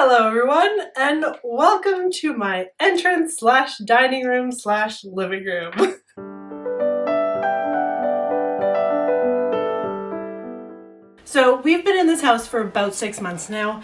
Hello everyone, and welcome to my entrance slash dining room slash living room. So we've been in this house for about 6 months now,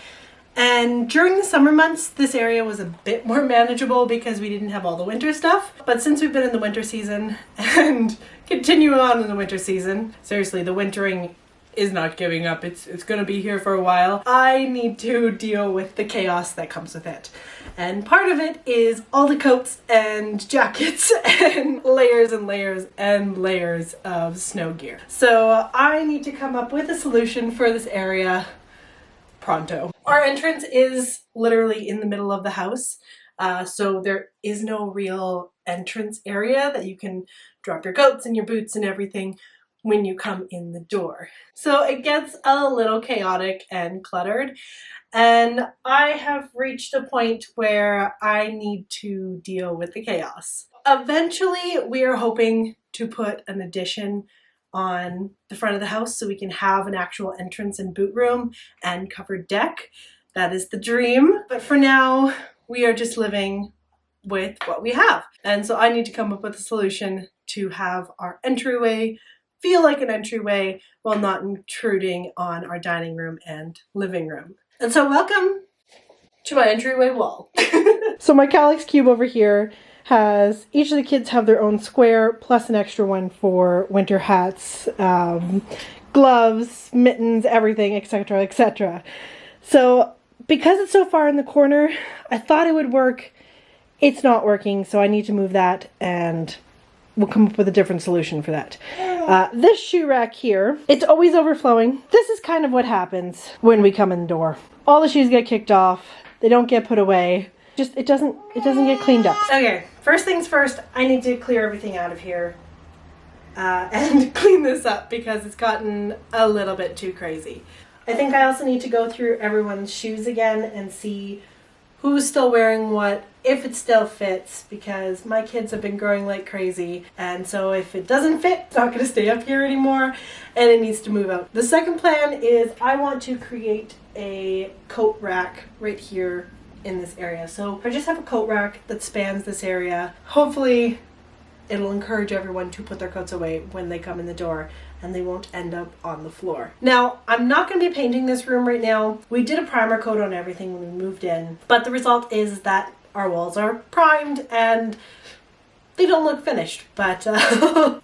and during the summer months this area was a bit more manageable because we didn't have all the winter stuff. But since we've been in the winter season and continuing on in the winter season, seriously, the wintering is not giving up. It's gonna be here for a while. I need to deal with the chaos that comes with it. And part of it is all the coats and jackets and layers and layers and layers of snow gear. So I need to come up with a solution for this area pronto. Our entrance is literally in the middle of the house. So there is no real entrance area that you can drop your coats and your boots and everything when you come in the door. So it gets a little chaotic and cluttered, and I have reached a point where I need to deal with the chaos. Eventually, we are hoping to put an addition on the front of the house so we can have an actual entrance and boot room and covered deck. That is the dream. But for now, we are just living with what we have. And so I need to come up with a solution to have our entryway feel like an entryway while not intruding on our dining room and living room. And so welcome to my entryway wall. So my Calyx cube over here has, each of the kids have their own square plus an extra one for winter hats, gloves, mittens, everything, etc., etc. So because it's so far in the corner, I thought it would work. It's not working, so I need to move that, and we'll come up with a different solution for that. This shoe rack here, it's always overflowing. This is kind of what happens when we come in the door. All the shoes get kicked off. They don't get put away. Just it doesn't get cleaned up. Okay, first things first, I need to clear everything out of here and clean this up because it's gotten a little bit too crazy. I think I also need to go through everyone's shoes again and see who's still wearing what, if it still fits, because my kids have been growing like crazy, and so if it doesn't fit, it's not going to stay up here anymore, and it needs to move out. The second plan is I want to create a coat rack right here in this area. So I just have a coat rack that spans this area. Hopefully it'll encourage everyone to put their coats away when they come in the door, and they won't end up on the floor. Now, I'm not going to be painting this room right now. We did a primer coat on everything when we moved in, but the result is that our walls are primed and they don't look finished, but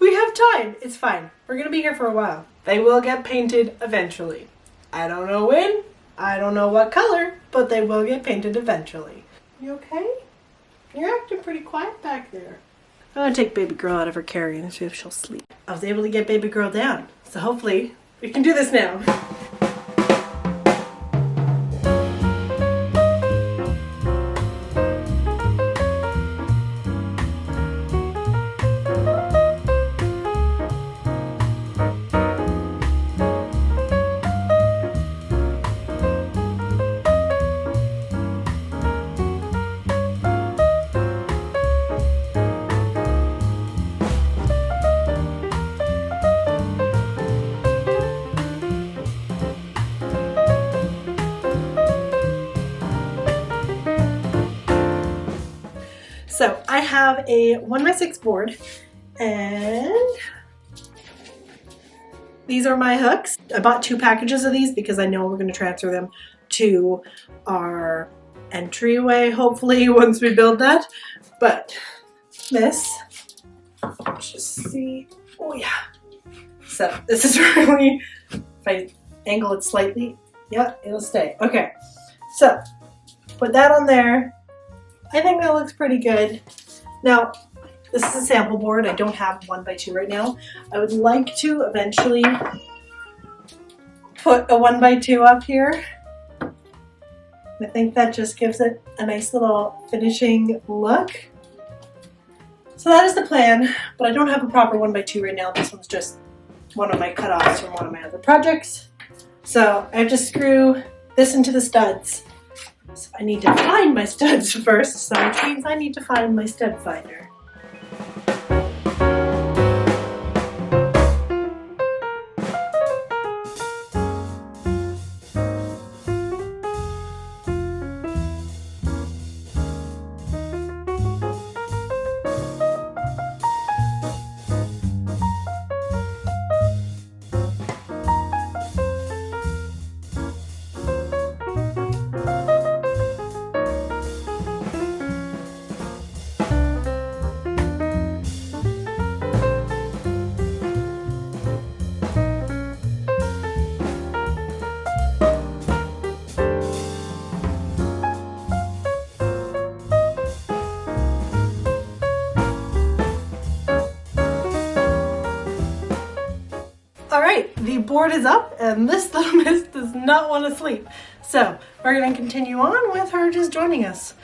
we have time. It's fine. We're going to be here for a while. They will get painted eventually. I don't know when, I don't know what color, but they will get painted eventually. You okay? You're acting pretty quiet back there. I'm gonna take baby girl out of her carrier and see if she'll sleep. I was able to get baby girl down, so hopefully we can do this now. So I have a 1x6 board, and these are my hooks. I bought 2 packages of these because I know we're going to transfer them to our entryway, hopefully, once we build that. But this, let's just see. Oh yeah. So this is really, if I angle it slightly, yeah, it'll stay. Okay. So put that on there. I think that looks pretty good. Now, this is a sample board. I don't have 1x2 right now. I would like to eventually put a 1x2 up here. I think that just gives it a nice little finishing look. So that is the plan, but I don't have a proper 1x2 right now. This one's just one of my cutoffs from one of my other projects. So I have to screw this into the studs. So I need to find my studs first, so which means I need to find my stud finder. board is up and this little miss does not want to sleep. So we're going to continue on with her just joining us.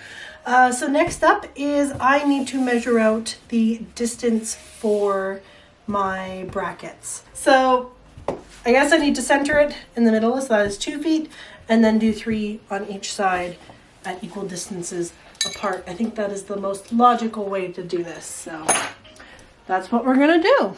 So next up is I need to measure out the distance for my brackets. So I guess I need to center it in the middle, so that is 2 feet, and then do 3 on each side at equal distances apart. I think that is the most logical way to do this. So that's what we're gonna do.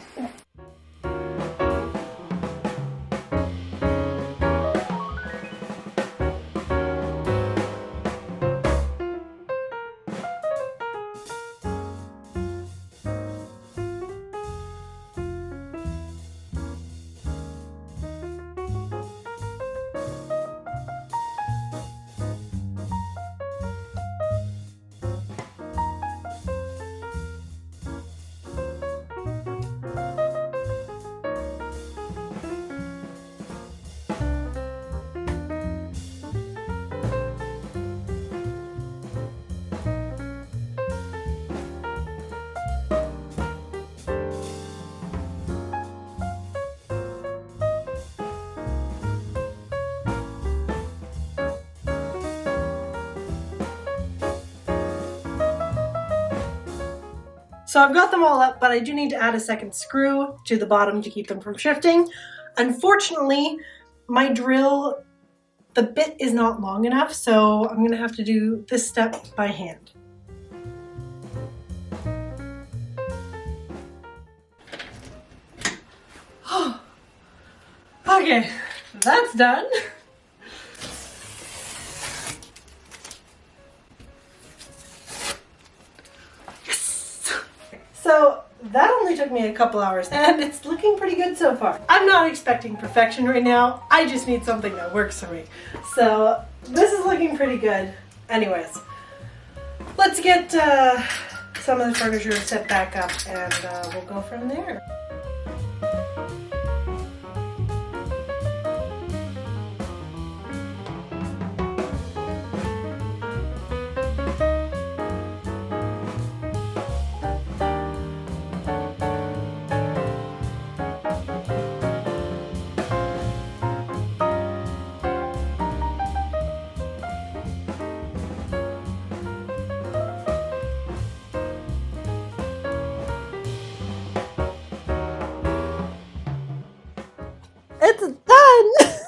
So I've got them all up, but I do need to add a second screw to the bottom to keep them from shifting. Unfortunately, my drill, the bit is not long enough, so I'm gonna have to do this step by hand. Okay, that's done. So that only took me a couple hours and it's looking pretty good so far. I'm not expecting perfection right now. I just need something that works for me. So this is looking pretty good. Anyways, let's get some of the furniture set back up and we'll go from there. It's done!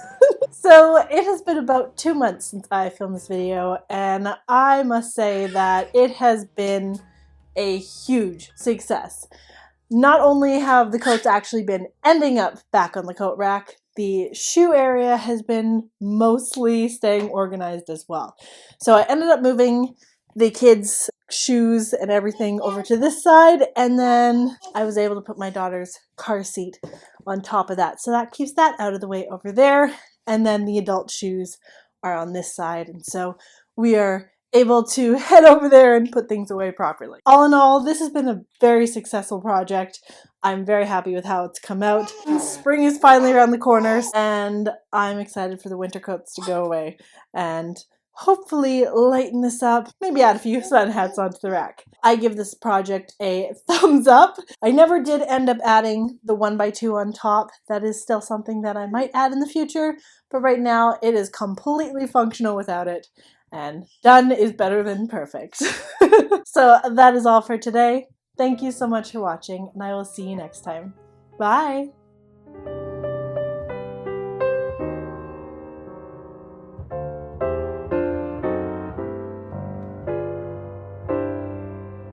So it has been about 2 months since I filmed this video, and I must say that it has been a huge success. Not only have the coats actually been ending up back on the coat rack, the shoe area has been mostly staying organized as well. So I ended up moving the kids' shoes and everything over to this side, and then I was able to put my daughter's car seat on top of that. So that keeps that out of the way over there, and then the adult shoes are on this side, and so we are able to head over there and put things away properly. All in all, this has been a very successful project. I'm very happy with how it's come out. Spring is finally around the corners, and I'm excited for the winter coats to go away and hopefully lighten this up, maybe add a few sun hats onto the rack. I give this project a thumbs up. I never did end up adding the 1x2 on top. That is still something that I might add in the future, but right now it is completely functional without it, and done is better than perfect. So that is all for today. Thank you so much for watching, and I will see you next time. Bye!